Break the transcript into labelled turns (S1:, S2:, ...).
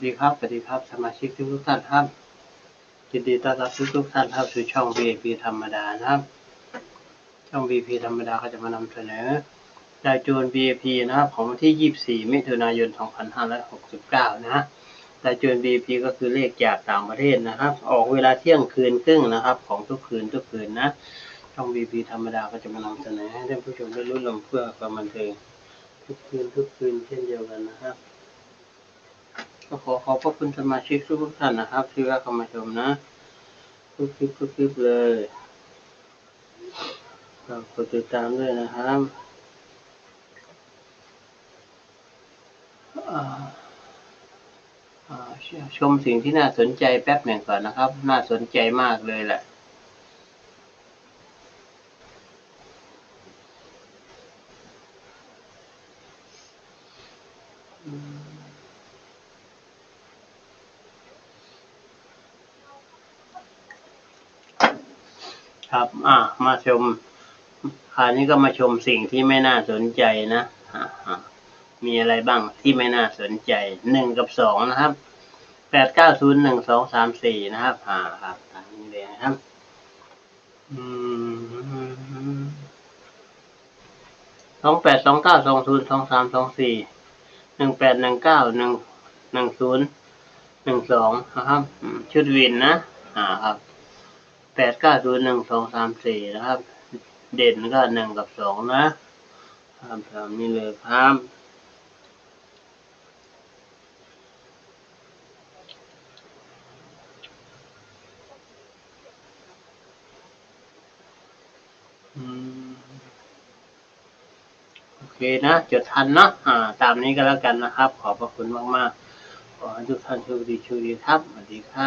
S1: ดีครับสวัสดีครับสมาชิกทุกท่านครับยินดีต้อนรับทุกท่านเข้าสู่ช่อง VIP ธรรมดานะครับช่อง VIP ธรรมดาก็จะมานำเสนอรายจูน VIP นะครับของวันที่24มิถุนายน2569นะรายจูน VIP ก็คือเลขจากต่างประเทศนะครับออกเวลาเที่ยงคืนครึ่งนะครับของทุกคืนนะช่อง VIP ธรรมดาก็จะมานำเสนอให้ท่านผู้ชมได้รู้ลมเพื่อความบันเทิงทุกคืนเช่นเดียวกันนะครับก็ขอบพระคุณสมาชิกทุกท่านนะครับที่แวะเข้ามาชมนะทุกคลิปเลยกดติดตามด้วยนะครับชมสิ่งที่น่าสนใจแป๊บหนึ่งก่อนนะครับน่าสนใจมากเลยแหละครับมาชมคราวนี้ก็มาชมสิ่งที่ไม่น่าสนใจนะมีอะไรบ้างที่ไม่น่าสนใจ1 กับ 2นะครับ8901234นะครับครับตามนี้เลยนะครับ28292023241819111012นะครับชุดวินนะครับ8901234นะครับเด่นก็1 กับ 2นะครับตามนี้เลยครับโอเคนะจดทันนะตามนี้ก็แล้วกันนะครับขอบพระคุณมากๆขอให้ทุกท่านโชคดีครับสวัสดีครับ